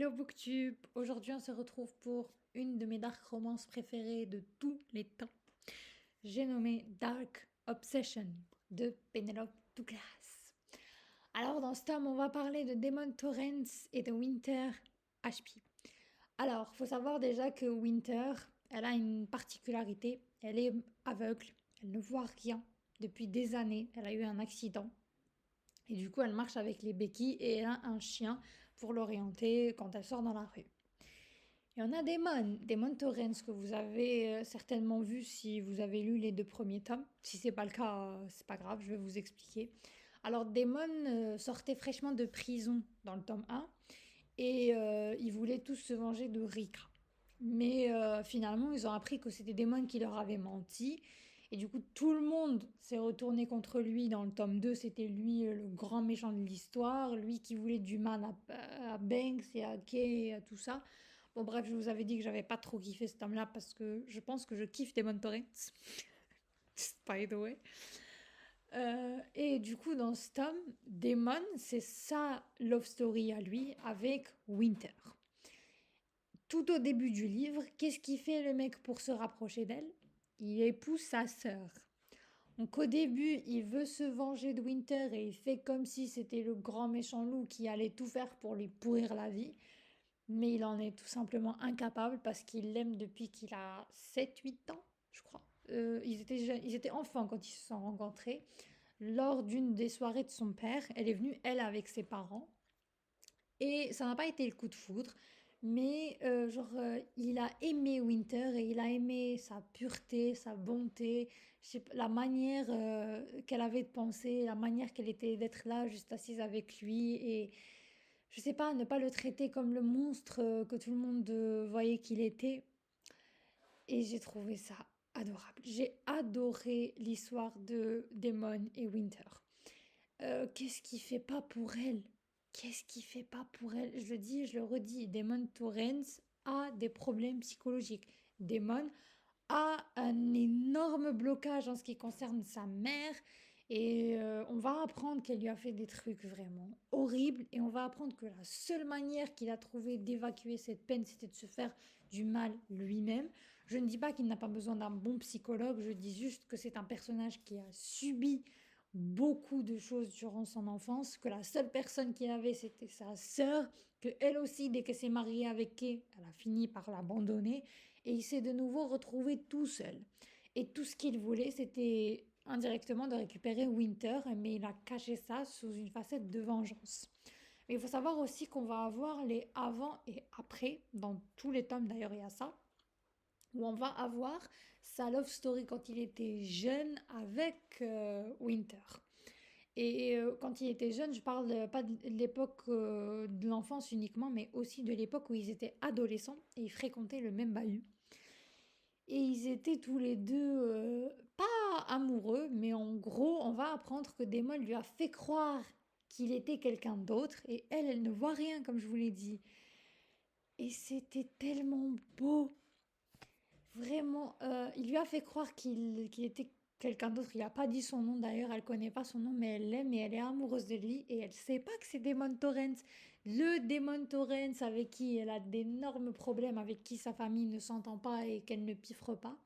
Hello Booktube! Aujourd'hui on se retrouve pour une de mes dark romances préférées de tous les temps. J'ai nommé Dark Obsession de Penelope Douglas. Alors dans ce tome on va parler de Damon Torrance et de Winter Ashby. Alors faut savoir déjà que Winter, elle a une particularité, elle est aveugle, elle ne voit rien depuis des années, elle a eu un accident. Et du coup, elle marche avec les béquilles et elle a un chien pour l'orienter quand elle sort dans la rue. Et on a Damon Torrance que vous avez certainement vu si vous avez lu les deux premiers tomes. Si c'est pas le cas, c'est pas grave, je vais vous expliquer. Alors Damon sortait fraîchement de prison dans le tome 1 et ils voulaient tous se venger de Rika. Mais finalement, ils ont appris que c'était Damon qui leur avait menti. Et du coup, tout le monde s'est retourné contre lui dans le tome 2. C'était lui le grand méchant de l'histoire, lui qui voulait du mal à Banks et à Kay et à tout ça. Bon, bref, je vous avais dit que j'avais pas trop kiffé ce tome-là parce que je pense que je kiffe Damon Torrance. By the way. Et du coup, dans ce tome, Damon, c'est sa love story à lui avec Winter. Tout au début du livre, qu'est-ce qu'il fait le mec pour se rapprocher d'elle? Il épouse sa sœur. Donc au début, il veut se venger de Winter et il fait comme si c'était le grand méchant loup qui allait tout faire pour lui pourrir la vie. Mais il en est tout simplement incapable parce qu'il l'aime depuis qu'il a 7, 8 ans, je crois. Ils étaient enfants quand ils se sont rencontrés. Lors d'une des soirées de son père, elle est venue, elle, avec ses parents. Et ça n'a pas été le coup de foudre, mais il a aimé Winter et il a aimé sa pureté, sa bonté, je sais pas, la manière qu'elle avait de penser, la manière qu'elle était d'être là, juste assise avec lui. Et je sais pas, ne pas le traiter comme le monstre que tout le monde voyait qu'il était. Et j'ai trouvé ça adorable. J'ai adoré l'histoire de Damon et Winter. Qu'est-ce qu'il fait pas pour elle? Qu'est-ce qu'il fait pas pour elle? Je le dis, je le redis, Damon Torrance a des problèmes psychologiques. Damon a un énorme blocage en ce qui concerne sa mère et on va apprendre qu'elle lui a fait des trucs vraiment horribles et on va apprendre que la seule manière qu'il a trouvé d'évacuer cette peine, c'était de se faire du mal lui-même. Je ne dis pas qu'il n'a pas besoin d'un bon psychologue, je dis juste que c'est un personnage qui a subi beaucoup de choses durant son enfance, que la seule personne qu'il avait c'était sa sœur, que elle aussi dès qu'elle s'est mariée avec Kay, elle a fini par l'abandonner et il s'est de nouveau retrouvé tout seul. Et tout ce qu'il voulait c'était indirectement de récupérer Winter, mais il a caché ça sous une facette de vengeance. Mais il faut savoir aussi qu'on va avoir les avant et après, dans tous les tomes d'ailleurs il y a ça, où on va avoir sa love story quand il était jeune avec Winter. Et quand il était jeune, je parle pas de l'époque de l'enfance uniquement, mais aussi de l'époque où ils étaient adolescents et ils fréquentaient le même bahut. Et ils étaient tous les deux pas amoureux, mais en gros, on va apprendre que Damon lui a fait croire qu'il était quelqu'un d'autre et elle, elle ne voit rien, comme je vous l'ai dit. Et c'était tellement beau. Vraiment, il lui a fait croire qu'il était quelqu'un d'autre. Il a pas dit son nom d'ailleurs, elle connaît pas son nom, mais elle l'aime et elle est amoureuse de lui et elle sait pas que c'est Damon Torrance. Le Damon Torrance avec qui elle a d'énormes problèmes, avec qui sa famille ne s'entend pas et qu'elle ne piffre pas.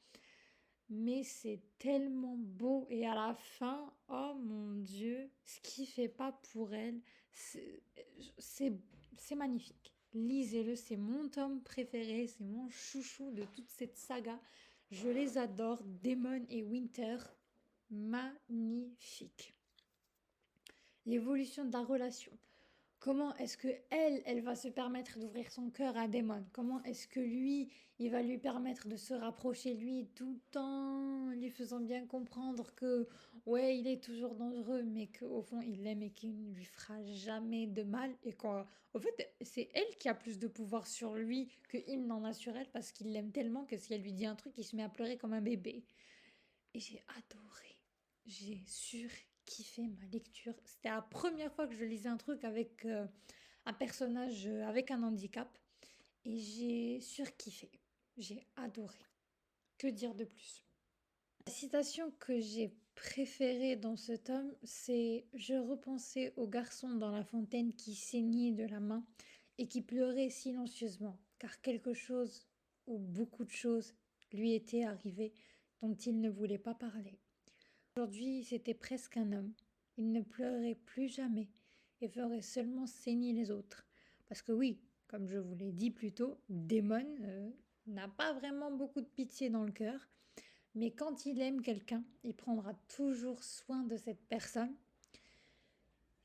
Mais c'est tellement beau et à la fin, oh mon Dieu, ce qu'il fait pas pour elle, c'est c'est- c'est magnifique. Lisez-le, c'est mon tome préféré, c'est mon chouchou de toute cette saga. Je les adore, Damon et Winter, magnifique. L'évolution de la relation. Comment est-ce que elle va se permettre d'ouvrir son cœur à Damon? Comment est-ce que lui, il va lui permettre de se rapprocher de lui tout en lui faisant bien comprendre que, ouais, il est toujours dangereux, mais qu'au fond, il l'aime et qu'il ne lui fera jamais de mal. Et qu'au fait, c'est elle qui a plus de pouvoir sur lui qu'il n'en a sur elle parce qu'il l'aime tellement que si elle lui dit un truc, il se met à pleurer comme un bébé. Et j'ai adoré. J'ai surkiffé ma lecture. C'était la première fois que je lisais un truc avec un personnage avec un handicap. Et j'ai surkiffé. J'ai adoré. Que dire de plus? La citation que j'ai préférée dans ce tome, c'est: Je repensais au garçon dans la fontaine qui saignait de la main. et qui pleurait silencieusement, car quelque chose ou beaucoup de choses lui étaient arrivées dont il ne voulait pas parler. Aujourd'hui, c'était presque un homme. Il ne pleurerait plus jamais et ferait seulement saigner les autres. Parce que oui, comme je vous l'ai dit plus tôt, Damon n'a pas vraiment beaucoup de pitié dans le cœur, mais quand il aime quelqu'un, il prendra toujours soin de cette personne.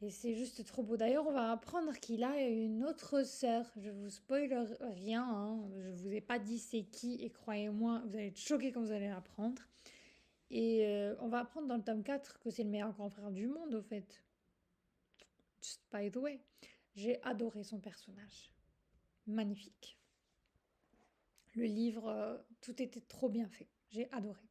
Et c'est juste trop beau. D'ailleurs, on va apprendre qu'il a une autre sœur. Je vous spoil rien, hein. Je vous ai pas dit c'est qui, et croyez-moi, vous allez être choqués quand vous allez l'apprendre. Et on va apprendre dans le tome 4 que c'est le meilleur grand frère du monde, au fait. Just by the way. J'ai adoré son personnage. Magnifique. Le livre, tout était trop bien fait. J'ai adoré.